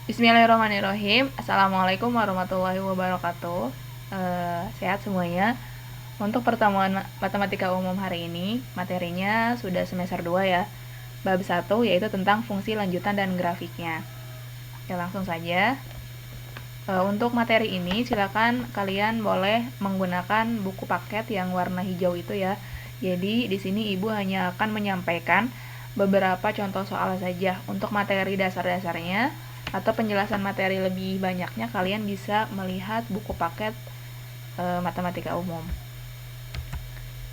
Bismillahirrahmanirrahim. Assalamualaikum warahmatullahi wabarakatuh. Sehat semuanya. Untuk pertemuan matematika umum hari ini, materinya sudah semester 2 ya. Bab 1 yaitu tentang fungsi lanjutan dan grafiknya. Ya, langsung saja. Untuk materi ini silakan kalian boleh menggunakan buku paket yang warna hijau itu ya. Jadi di sini Ibu hanya akan menyampaikan beberapa contoh soal saja. Untuk materi dasar-dasarnya atau penjelasan materi lebih banyaknya kalian bisa melihat buku paket matematika umum.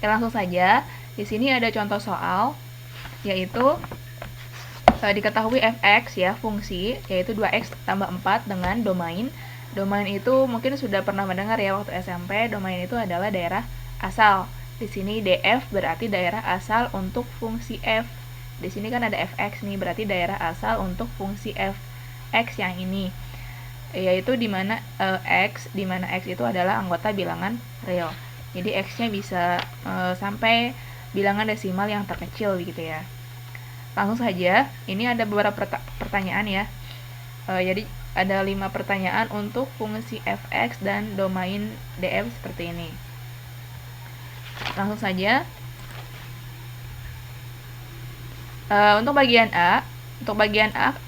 Ya, langsung saja. Di sini ada contoh soal yaitu diketahui fx ya, fungsi yaitu 2x tambah 4 dengan domain. Domain itu mungkin sudah pernah mendengar ya waktu SMP. Domain itu adalah daerah asal. Di sini df berarti daerah asal untuk fungsi f. Di sini kan ada fx nih, berarti daerah asal untuk fungsi f. X yang ini yaitu dimana x itu adalah anggota bilangan real. Jadi x-nya bisa sampai bilangan desimal yang terkecil gitu ya. Langsung saja, ini ada beberapa pertanyaan ya. Jadi ada 5 pertanyaan untuk fungsi fx dan domain df seperti ini. Langsung saja. Untuk bagian A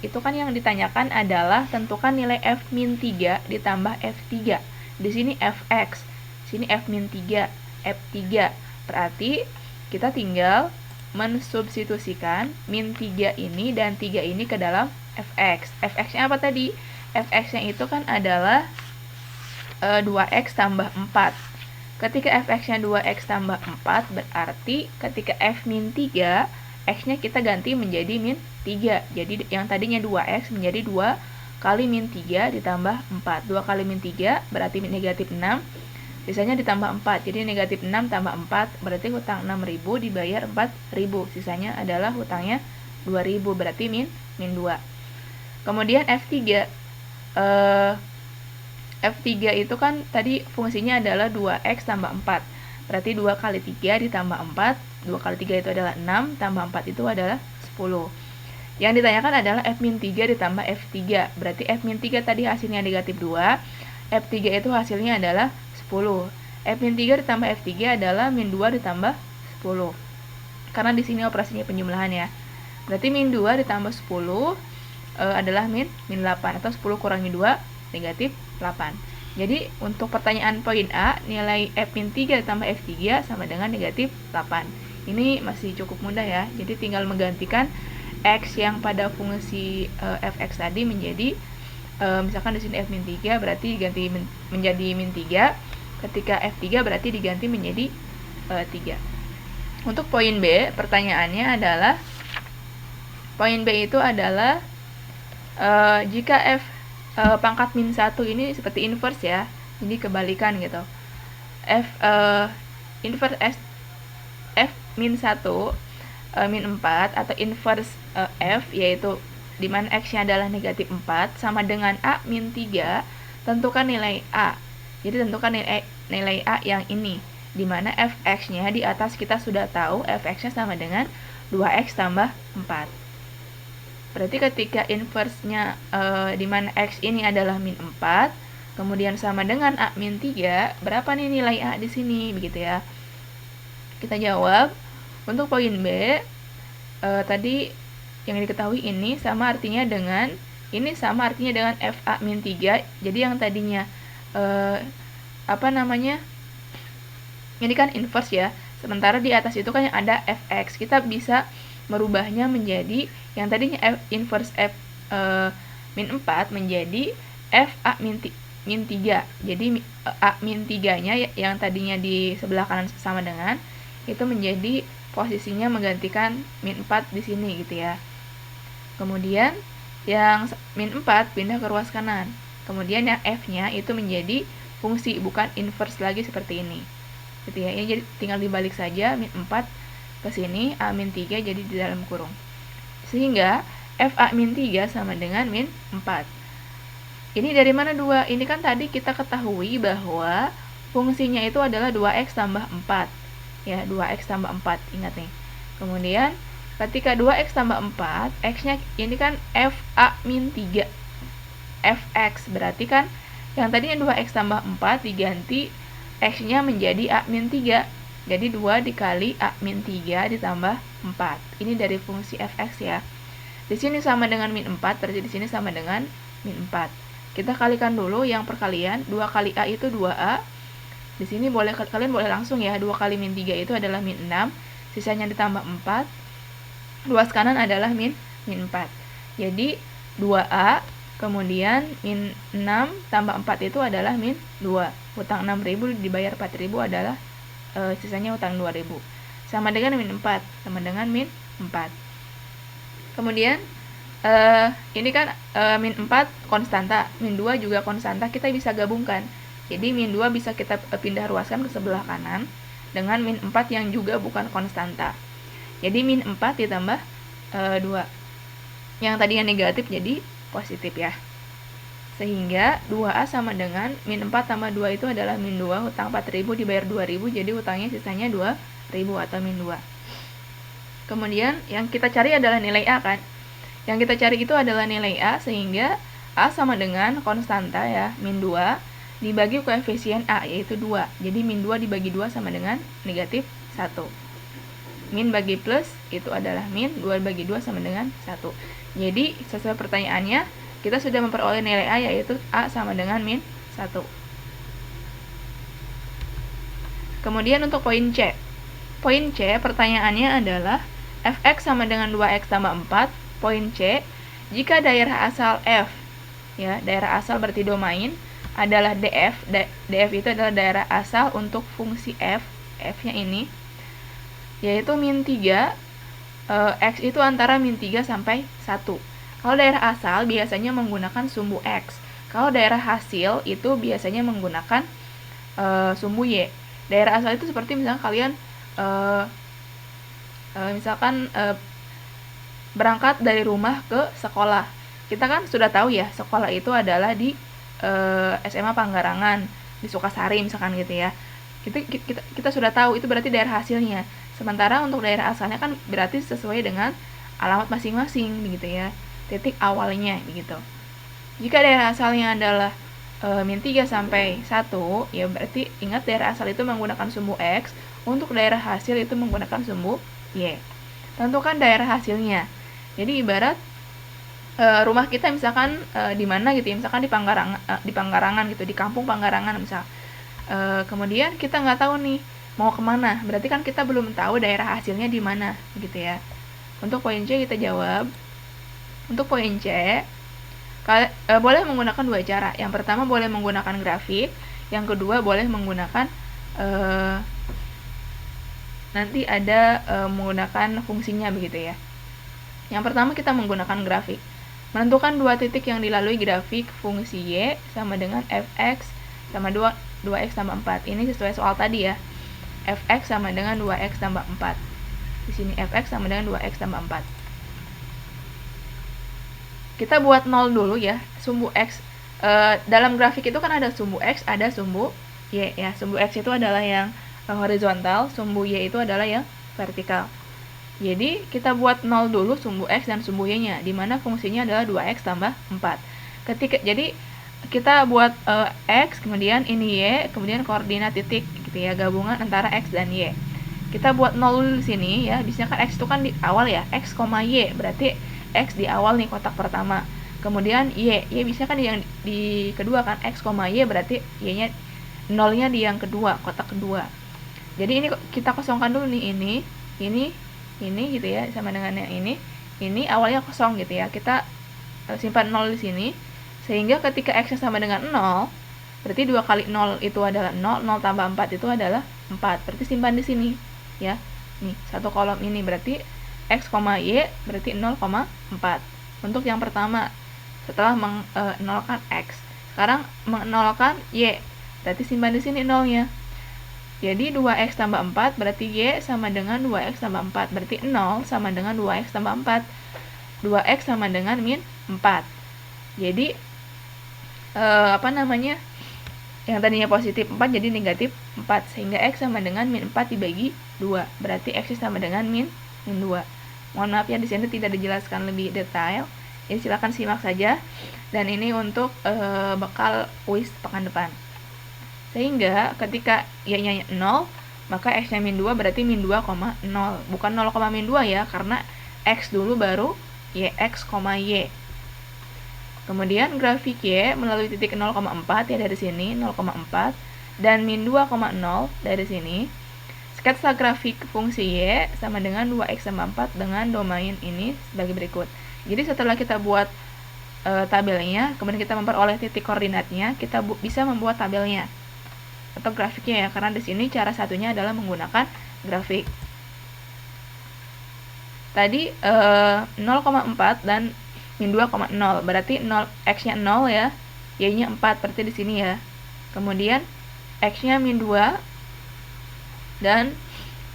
itu kan yang ditanyakan adalah tentukan nilai f-3 ditambah f3. Di sini fx, sini f-3, f3. Berarti kita tinggal mensubstitusikan min 3 ini dan 3 ini ke dalam fx. Fx-nya apa tadi? Fx-nya itu kan adalah 2x tambah 4. Ketika fx-nya 2x tambah 4, berarti ketika f-3, x-nya kita ganti menjadi min 3. Jadi yang tadinya 2x menjadi 2 kali min 3 ditambah 4. 2 kali min 3 berarti negatif 6. Sisanya ditambah 4. Jadi negatif 6 tambah 4 berarti hutang 6.000 dibayar 4.000. Sisanya adalah hutangnya 2.000, berarti min 2. Kemudian F3. F3 itu kan tadi fungsinya adalah 2x tambah 4. Berarti 2 kali 3 ditambah 4. 2 kali 3 itu adalah 6, tambah 4 itu adalah 10. Yang ditanyakan adalah f-3 ditambah f3. Berarti f-3 tadi hasilnya negatif 2. F3 itu hasilnya adalah 10. F-3 ditambah f3 adalah min 2 ditambah 10. Karena di sini operasinya penjumlahan ya. Berarti min 2 ditambah 10 adalah min 8, atau 10 kurangi 2 negatif 8. Jadi untuk pertanyaan poin A, nilai f-3 ditambah f3 sama dengan negatif 8. Ini masih cukup mudah ya. Jadi tinggal menggantikan x yang pada fungsi fx tadi menjadi misalkan di sini f-3 berarti diganti menjadi min 3. Ketika f3 berarti diganti menjadi 3. Untuk poin B, pertanyaannya adalah poin B itu adalah jika f pangkat min 1 ini seperti inverse ya. Jadi kebalikan gitu. Inverse f min 1 min 4 atau inverse f yaitu dimana x-nya adalah negatif 4 sama dengan a min 3, tentukan nilai a. Jadi tentukan nilai a yang ini, dimana fx-nya di atas kita sudah tahu fx-nya sama dengan 2x tambah 4. Berarti ketika inverse-nya dimana x ini adalah min 4, kemudian sama dengan a min 3, berapa nih nilai a di sini, begitu ya. Kita jawab. Untuk poin B, tadi yang diketahui ini sama artinya dengan fa min 3. Jadi yang tadinya ini kan inverse ya. Sementara di atas itu kan yang ada fx. Kita bisa merubahnya menjadi yang tadinya inverse f min 4 menjadi fa min 3. Jadi a min 3-nya yang tadinya di sebelah kanan sama dengan itu menjadi posisinya menggantikan min 4 di sini gitu ya. Kemudian yang min 4 pindah ke ruas kanan. Kemudian yang f-nya itu menjadi fungsi, bukan inverse lagi seperti ini. Gitu ya. Ini jadi tinggal dibalik saja, min 4 ke sini, a min 3 jadi di dalam kurung. Sehingga fa min 3 sama dengan min 4. Ini dari mana 2? Ini kan tadi kita ketahui bahwa fungsinya itu adalah 2x tambah 4. Ya, 2x tambah 4, ingat nih. Kemudian ketika 2x tambah 4, x-nya ini kan fa min 3. fx. Berarti kan yang tadinya 2x tambah 4 diganti x-nya menjadi a-3. Jadi 2 dikali a-3 ditambah 4. Ini dari fungsi fx ya. Di sini sama dengan min 4, berarti di sini sama dengan min 4. Kita kalikan dulu yang perkalian, 2 kali a itu 2a. Di sini kalian boleh langsung ya, 2 kali min 3 itu adalah min 6, sisanya ditambah 4. Luas kanan adalah min 4. Jadi 2a, kemudian min 6 tambah 4 itu adalah min 2. Hutang 6.000 dibayar 4.000 adalah sisanya hutang 2.000. Sama dengan min 4, sama dengan min 4. Kemudian ini kan min 4 konstanta, min 2 juga konstanta, kita bisa gabungkan. Jadi min 2 bisa kita pindah ruaskan ke sebelah kanan dengan min 4 yang juga bukan konstanta. Jadi min 4 ditambah 2. Yang tadinya negatif jadi positif ya. Sehingga 2A sama dengan min 4 tambah 2 itu adalah min 2, hutang 4.000 dibayar 2.000, jadi hutangnya sisanya 2.000 atau min 2. Kemudian yang kita cari adalah nilai A kan. Yang kita cari itu adalah nilai A, sehingga A sama dengan konstanta ya, min 2 dibagi koefisien A yaitu 2. Jadi min 2 dibagi 2 sama dengan negatif 1. Min bagi plus itu adalah min, 2 bagi 2 sama dengan 1. Jadi sesuai pertanyaannya kita sudah memperoleh nilai A yaitu A sama dengan min 1. Kemudian untuk poin C. Poin C pertanyaannya adalah fx sama dengan 2x tambah 4. Poin C, jika daerah asal f, ya, daerah asal berarti domain adalah df. Df itu adalah daerah asal untuk fungsi f, f-nya ini, yaitu min 3, x itu antara min 3 sampai 1. Kalau daerah asal biasanya menggunakan sumbu x. Kalau daerah hasil itu biasanya menggunakan sumbu y. Daerah asal itu seperti misalnya kalian berangkat dari rumah ke sekolah. Kita kan sudah tahu ya, sekolah itu adalah di SMA Panggarangan, di Sukasari misalkan gitu ya. Kita sudah tahu itu berarti daerah hasilnya. Sementara untuk daerah asalnya kan berarti sesuai dengan alamat masing-masing begitu ya, titik awalnya begitu. Jika daerah asalnya adalah min 3 sampai 1, ya berarti ingat daerah asal itu menggunakan sumbu x, untuk daerah hasil itu menggunakan sumbu y. Tentukan daerah hasilnya. Jadi ibarat rumah kita misalkan di mana gitu ya, misalkan di Panggarangan gitu, di kampung Panggarangan misal. Kemudian kita nggak tahu nih mau kemana, berarti kan kita belum tahu daerah hasilnya di mana gitu ya. Untuk poin C kita jawab. Untuk poin C boleh menggunakan dua cara. Yang pertama boleh menggunakan grafik, yang kedua boleh menggunakan nanti ada menggunakan fungsinya begitu ya. Yang pertama kita menggunakan grafik. Menentukan dua titik yang dilalui grafik fungsi y sama dengan fx sama 2x tambah 4. Ini sesuai soal tadi ya. Fx sama dengan 2x tambah 4. Di sini fx sama dengan 2x tambah 4. Kita buat 0 dulu ya. Sumbu x dalam grafik itu kan ada sumbu x, ada sumbu y ya. Sumbu x itu adalah yang horizontal, sumbu y itu adalah yang vertikal. Jadi kita buat 0 dulu sumbu x dan sumbu y-nya, di mana fungsinya adalah 2x tambah 4. Jadi kita buat x, kemudian ini y, kemudian koordinat titik gitu ya, gabungan antara x dan y. Kita buat 0 dulu di sini ya. Biasanya kan x itu kan di awal ya, x, y, berarti x di awal nih kotak pertama. Kemudian y bisa kan yang di kedua kan, x, y berarti y-nya 0-nya di yang kedua, kotak kedua. Jadi ini kita kosongkan dulu nih, ini gitu ya, sama dengan yang ini awalnya kosong gitu ya. Kita simpan 0 di sini, sehingga ketika x sama dengan 0, berarti 2 kali 0 itu adalah 0, 0 tambah 4 itu adalah 4. Berarti simpan di sini ya. Nih, satu kolom ini berarti x, y berarti 0,4. Untuk yang pertama setelah menolkan x. Sekarang menolkan y. Berarti simpan di sini 0-nya. Jadi 2x tambah 4 berarti y sama dengan 2x tambah 4. Berarti 0 sama dengan 2x tambah 4. 2x sama dengan min 4. Jadi yang tadinya positif 4 jadi negatif 4. Sehingga x sama dengan min 4 dibagi 2. Berarti x sama dengan min 2. Mohon maaf ya, di sini tidak dijelaskan lebih detail. Jadi silakan simak saja, dan ini untuk bekal kuis pekan depan. Sehingga ketika y-nya 0, maka x-nya min 2 berarti min 2, 0. Bukan 0, min 2 ya, karena x dulu baru yx, y. Kemudian grafik y melalui titik 0,4 ya dari sini 0,4 dan min 2,0 dari sini. Sketsa grafik fungsi y sama dengan 2x tambah 4 dengan domain ini sebagai berikut. Jadi setelah kita buat tabelnya, kemudian kita memperoleh titik koordinatnya, kita bisa membuat tabelnya atau grafiknya ya, karena di sini cara satunya adalah menggunakan grafik. Tadi 0,4 dan min 2,0 berarti 0, x-nya 0 ya, y-nya 4 berarti di sini ya. Kemudian x-nya min 2 dan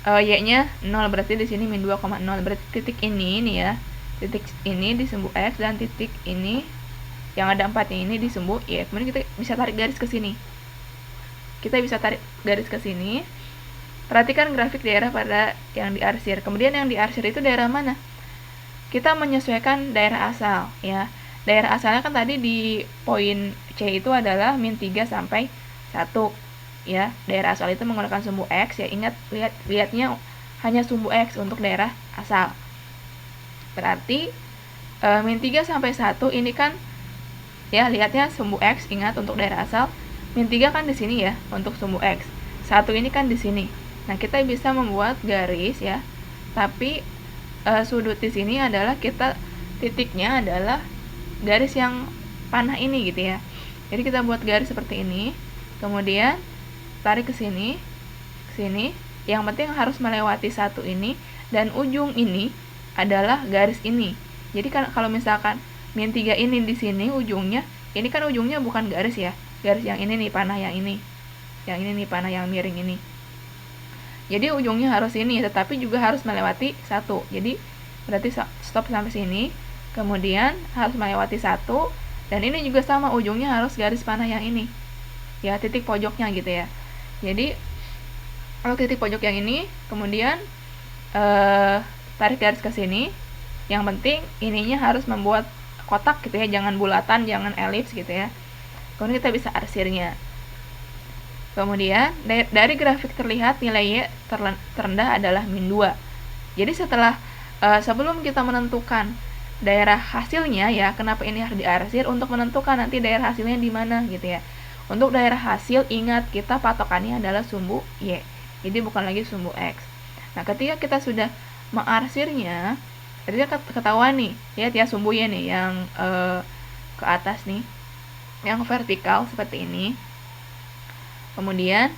y-nya 0 berarti di sini min 2,0. Berarti titik ini nih ya. Titik ini disumbu x dan titik ini yang ada 4-nya ini disumbu y. Kemudian kita bisa tarik garis ke sini. Perhatikan grafik daerah pada yang diarsir. Kemudian yang diarsir itu daerah mana? Kita menyesuaikan daerah asal ya. Daerah asalnya kan tadi di poin C itu adalah min 3 sampai 1 ya. Daerah asal itu menggunakan sumbu X ya. Ingat, lihatnya hanya sumbu X untuk daerah asal. Berarti min 3 sampai 1 ini kan ya, lihatnya sumbu X, ingat untuk daerah asal. Min 3 kan di sini ya untuk sumbu X. 1 ini kan di sini. Nah, kita bisa membuat garis ya. Tapi sudut di sini adalah titiknya adalah garis yang panah ini gitu ya. Jadi kita buat garis seperti ini. Kemudian tarik ke sini, Yang penting harus melewati 1 ini dan ujung ini adalah garis ini. Jadi kan kalau misalkan min 3 ini di sini ujungnya, ini kan ujungnya bukan garis ya. Garis yang ini nih, panah yang ini. Yang ini nih, panah yang miring ini. Jadi ujungnya harus ini, tetapi juga harus melewati 1. Jadi berarti stop sampai sini. Kemudian harus melewati 1. Dan ini juga sama, ujungnya harus garis panah yang ini. Ya, titik pojoknya gitu ya. Jadi kalau titik pojok yang ini, kemudian tarik garis ke sini. Yang penting ininya harus membuat kotak gitu ya, jangan bulatan, jangan elips gitu ya. Kemudian kita bisa arsirnya. Kemudian dari grafik terlihat nilai y terendah adalah min 2. Jadi setelah sebelum kita menentukan daerah hasilnya ya, kenapa ini harus diarsir untuk menentukan nanti daerah hasilnya di mana gitu ya. Untuk daerah hasil ingat kita patokannya adalah sumbu y. Jadi bukan lagi sumbu x. Nah, ketika kita sudah mengarsirnya, jadi ketahuan nih, lihat ya sumbu y nih yang ke atas nih, yang vertikal seperti ini. Kemudian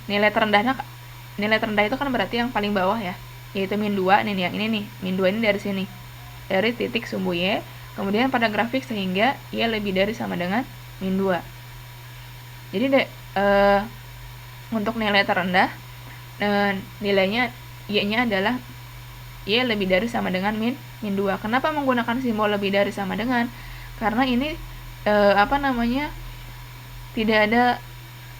nilai terendah itu kan berarti yang paling bawah ya, yaitu min 2 nih, yang ini nih, min 2 ini dari sini, dari titik sumbu y. Kemudian pada grafik sehingga y lebih dari sama dengan min 2. Jadi untuk nilai terendah nilainya y-nya adalah y lebih dari sama dengan min 2. Kenapa menggunakan simbol lebih dari sama dengan? Karena ini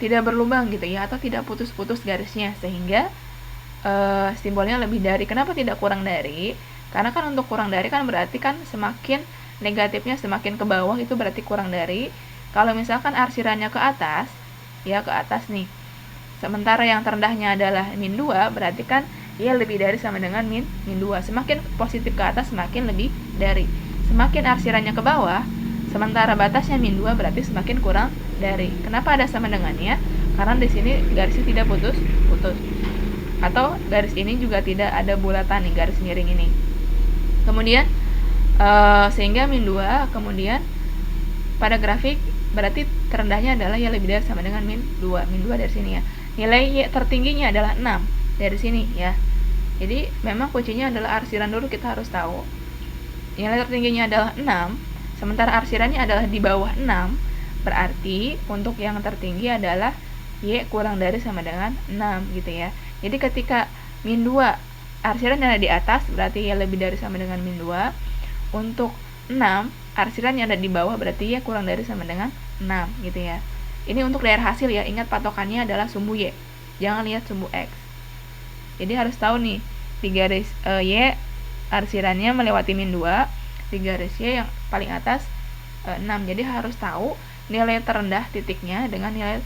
tidak berlubang gitu ya, atau tidak putus-putus garisnya, sehingga simbolnya lebih dari. Kenapa tidak kurang dari? Karena kan untuk kurang dari kan berarti kan semakin negatifnya semakin ke bawah, itu berarti kurang dari. Kalau misalkan arsirannya ke atas ya, ke atas nih, sementara yang terendahnya adalah min 2, berarti kan y lebih dari sama dengan min 2. Semakin positif ke atas semakin lebih dari. Semakin arsirannya ke bawah, sementara batasnya min 2, berarti semakin kurang dari. Kenapa ada sama dengannya? Karena di sini garisnya tidak putus-putus. Atau garis ini juga tidak ada bulatan nih, garis miring ini. Kemudian sehingga min 2, kemudian pada grafik berarti terendahnya adalah y lebih dari sama dengan min 2. Min 2 dari sini ya. Nilai y tertingginya adalah 6 dari sini ya. Jadi memang kuncinya adalah arsiran dulu, kita harus tahu. Nilai tertingginya adalah 6, sementara arsirannya adalah di bawah 6, berarti untuk yang tertinggi adalah y kurang dari sama dengan 6 gitu ya. Jadi ketika min 2 arsiran ada di atas, berarti y lebih dari sama dengan min 2. Untuk 6 arsiran yang ada di bawah, berarti y kurang dari sama dengan 6 gitu ya. Ini untuk daerah hasil ya, ingat patokannya adalah sumbu y, jangan lihat sumbu x. Jadi harus tahu nih, di garis y arsirannya melewati min 2, di garis Y yang paling atas 6. Jadi harus tahu nilai terendah titiknya dengan nilai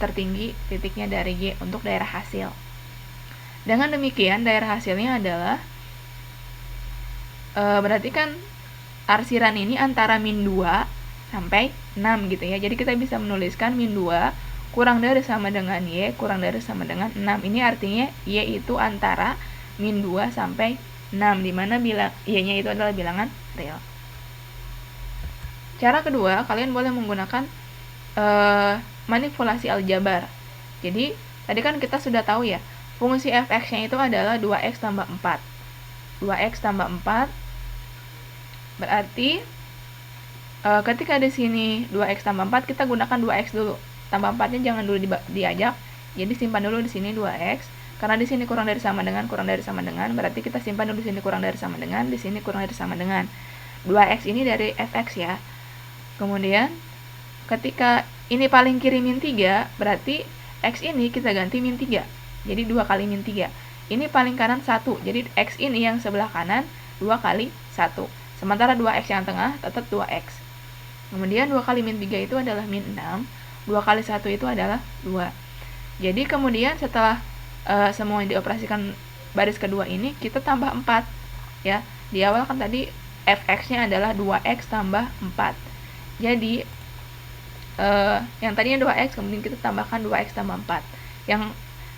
tertinggi titiknya dari Y untuk daerah hasil. Dengan demikian daerah hasilnya adalah berarti kan arsiran ini antara min 2 sampai 6 gitu ya. Jadi kita bisa menuliskan min 2 kurang dari sama dengan Y kurang dari sama dengan 6. Ini artinya Y itu antara min 2 sampai 6, dimana Y-nya itu adalah bilangan real. Cara kedua, kalian boleh menggunakan manipulasi aljabar. Jadi tadi kan kita sudah tahu ya, fungsi fx-nya itu adalah 2x tambah 4. 2x tambah 4 berarti ketika di sini 2x tambah 4, kita gunakan 2x dulu. Tambah 4-nya jangan dulu diajak. Jadi simpan dulu di sini 2x. Karena di sini kurang dari sama dengan, berarti kita simpan dulu di sini kurang dari sama dengan, di sini kurang dari sama dengan. 2x ini dari fx ya. Kemudian ketika ini paling kiri min 3, berarti x ini kita ganti min 3. Jadi 2 kali min 3. Ini paling kanan 1. Jadi x ini yang sebelah kanan 2 kali 1. Sementara 2x yang tengah tetap 2x. Kemudian 2 kali min 3 itu adalah min 6. 2 kali 1 itu adalah 2. Jadi kemudian setelah semua dioperasikan baris kedua ini, kita tambah 4 ya. Di awal kan tadi fx-nya adalah 2x tambah 4. Jadi yang tadinya 2x, kemudian kita tambahkan 2x tambah 4. Yang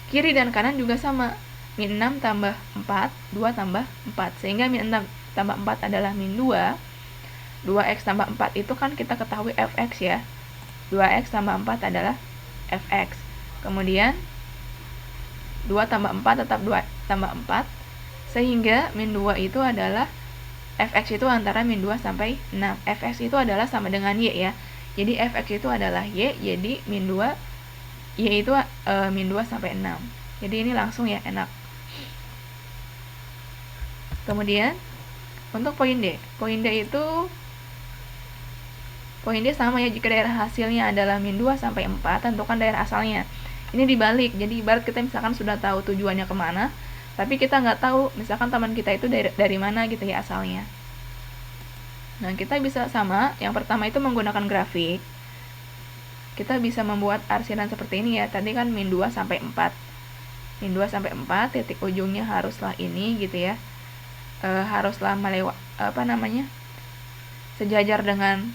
kiri dan kanan juga sama, min 6 tambah 4, 2 tambah 4. Sehingga min 6 tambah 4 adalah min 2. 2x tambah 4 itu kan kita ketahui fx ya. 2x tambah 4 adalah fx. Kemudian 2 tambah 4 tetap 2 tambah 4. Sehingga min 2 itu adalah fx itu antara min 2 sampai 6. Fx itu adalah sama dengan Y ya. Jadi fx itu adalah Y, jadi min 2 Y itu min 2 sampai 6. Jadi ini langsung ya, enak. Kemudian untuk poin D. Poin D sama ya, jika daerah hasilnya adalah min 2 sampai 4, tentukan daerah asalnya. Ini dibalik, jadi ibarat kita misalkan sudah tahu tujuannya kemana, tapi kita nggak tahu misalkan teman kita itu dari mana gitu ya asalnya. Nah, kita bisa sama, yang pertama itu menggunakan grafik. Kita bisa membuat arsiran seperti ini ya. Tadi kan min 2 sampai 4. Min 2 sampai 4, titik ujungnya haruslah ini gitu ya. Haruslah sejajar dengan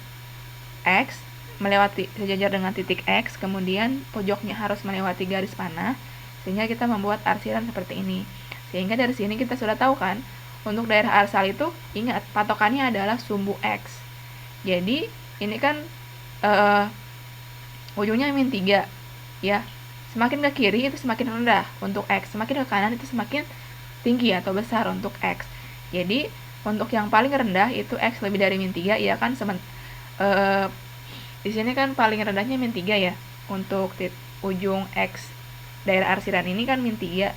X, melewati sejajar dengan titik X, kemudian pojoknya harus melewati garis panah, sehingga kita membuat arsiran seperti ini. Sehingga dari sini kita sudah tahu kan, untuk daerah arsal itu, ingat, patokannya adalah sumbu X. Jadi, ini kan ujungnya min 3, ya. Semakin ke kiri itu semakin rendah untuk X, semakin ke kanan itu semakin tinggi atau besar untuk X. Jadi, untuk yang paling rendah itu X lebih dari min 3, ya kan, di sini kan paling rendahnya min 3 ya. Untuk ujung X daerah arsiran ini kan min 3.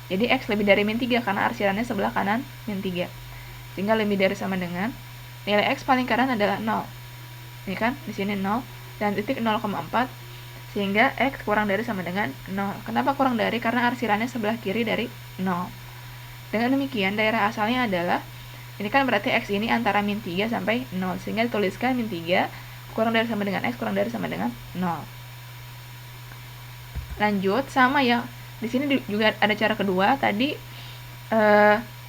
Jadi X lebih dari min 3 karena arsirannya sebelah kanan min 3. Sehingga lebih dari sama dengan nilai X paling kanan adalah 0. Ini kan di sini 0 dan titik 0,4, sehingga X kurang dari sama dengan 0. Kenapa kurang dari? Karena arsirannya sebelah kiri dari 0. Dengan demikian daerah asalnya adalah, ini kan berarti X ini antara min 3 sampai 0, sehingga dituliskan min 3 kurang dari sama dengan X kurang dari sama dengan 0. Lanjut, sama ya, di sini juga ada cara kedua. Tadi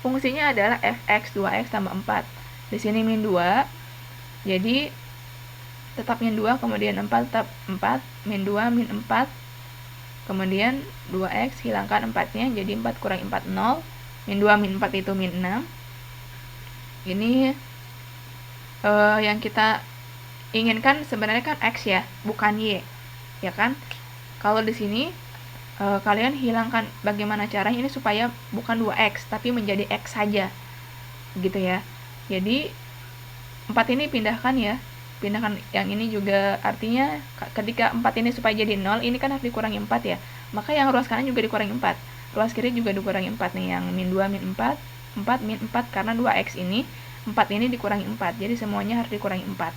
fungsinya adalah fx 2x tambah 4. Di sini min 2, jadi tetap min 2, kemudian 4 tetap 4, min 2 min 4, kemudian 2x hilangkan 4-nya, jadi 4 kurang 4 0, min 2 min 4 itu min 6. Ini yang kita inginkan sebenarnya kan X ya, bukan Y, ya kan? Kalau di sini kalian hilangkan bagaimana caranya ini supaya bukan 2X tapi menjadi X saja, gitu ya. Jadi 4 ini pindahkan ya, pindahkan yang ini juga, artinya ketika 4 ini supaya jadi 0, ini kan harus dikurangi 4 ya. Maka yang ruas kanan juga dikurangi 4, ruas kiri juga dikurangi 4 nih, yang min 2 min 4, 4 min 4, karena 2X ini 4 ini dikurangi 4, jadi semuanya harus dikurangi 4.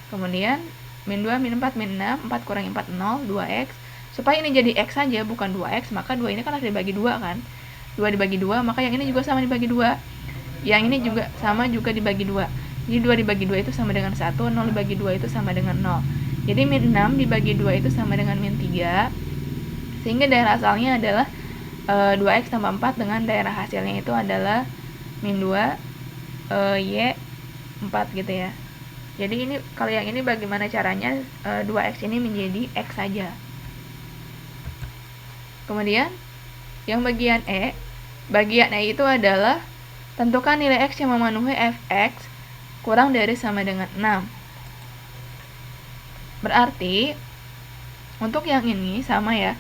Kemudian min 2 min 4 min 6, 4 kurangi 4 0, 2X. Supaya ini jadi X saja bukan 2X, maka 2 ini kan harus dibagi 2 kan. 2 dibagi 2, maka yang ini juga sama dibagi 2. Yang ini juga sama juga dibagi 2. Jadi 2 dibagi 2 itu sama dengan 1, 0 dibagi 2 itu sama dengan 0. Jadi min 6 dibagi 2 itu sama dengan min 3. Sehingga daerah asalnya adalah 2x tambah 4 dengan daerah hasilnya itu adalah min 2 y 4 gitu ya. Jadi ini kalau yang ini bagaimana caranya 2x ini menjadi x saja. Kemudian yang bagian E itu adalah tentukan nilai x yang memenuhi fx kurang dari sama dengan 6. Berarti untuk yang ini sama ya,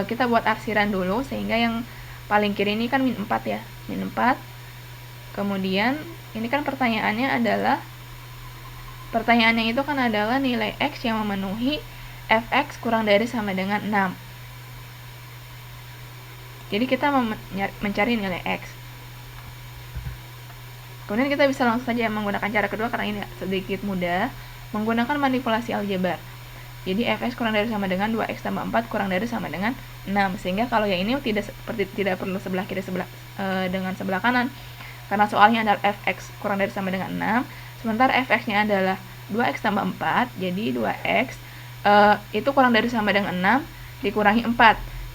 kita buat arsiran dulu, sehingga yang paling kiri ini kan min 4 ya, min 4. Kemudian ini kan pertanyaannya itu kan adalah nilai x yang memenuhi fx kurang dari sama dengan 6. Jadi kita mencari nilai x. Kemudian kita bisa langsung saja menggunakan cara kedua karena ini sedikit mudah, menggunakan manipulasi aljabar. Jadi fx kurang dari sama dengan 2x tambah 4 kurang dari sama dengan 6. Sehingga kalau yang ini tidak perlu sebelah kiri dengan sebelah kanan. Karena soalnya adalah fx kurang dari sama dengan 6, sementara fx-nya adalah 2x tambah 4, jadi 2x itu kurang dari sama dengan 6 dikurangi 4.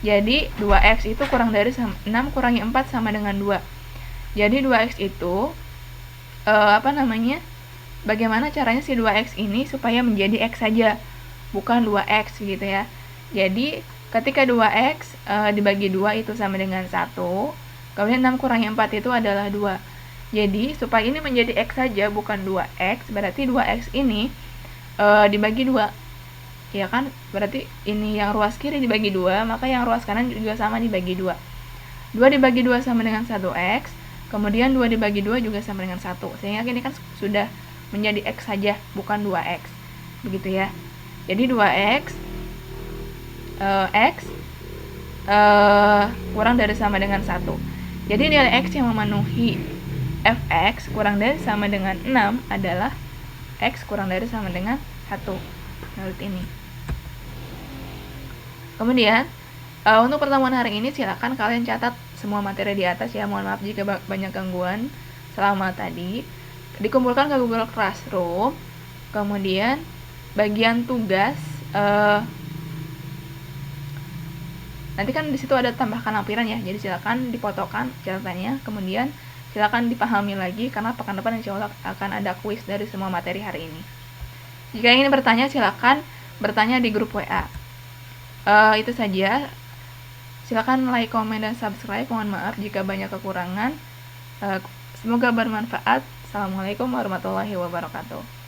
Jadi 2x itu kurang dari 6 kurangi 4 sama dengan 2. Jadi 2x itu bagaimana caranya si 2x ini supaya menjadi x saja, bukan 2x gitu ya. Jadi ketika 2x dibagi 2 itu sama dengan 1, kemudian 6 kurangi 4 itu adalah 2. Jadi supaya ini menjadi x saja bukan 2x, berarti 2x ini dibagi 2. Ya kan? Berarti ini yang ruas kiri dibagi 2, maka yang ruas kanan juga sama dibagi 2. 2 dibagi 2 sama dengan 1x, kemudian 2 dibagi 2 juga sama dengan 1. Sehingga ini kan sudah menjadi x saja, bukan 2x. Begitu ya. Jadi 2x kurang dari sama dengan 1. Jadi nilai x yang memenuhi fx kurang dari sama dengan 6 adalah x kurang dari sama dengan 1. Menurut ini. Kemudian untuk pertemuan hari ini silakan kalian catat semua materi di atas ya. Mohon maaf jika banyak gangguan selama tadi. Dikumpulkan ke Google Classroom. Kemudian bagian tugas nanti kan di situ ada tambahkan lampiran ya. Jadi silakan dipotokkan catatannya. Kemudian silakan dipahami lagi karena pekan depan insya Allah akan ada kuis dari semua materi hari ini. Jika ingin bertanya silakan bertanya di grup WA. Itu saja. Silakan like, komen, dan subscribe. Mohon maaf jika banyak kekurangan. Semoga bermanfaat. Assalamualaikum warahmatullahi wabarakatuh.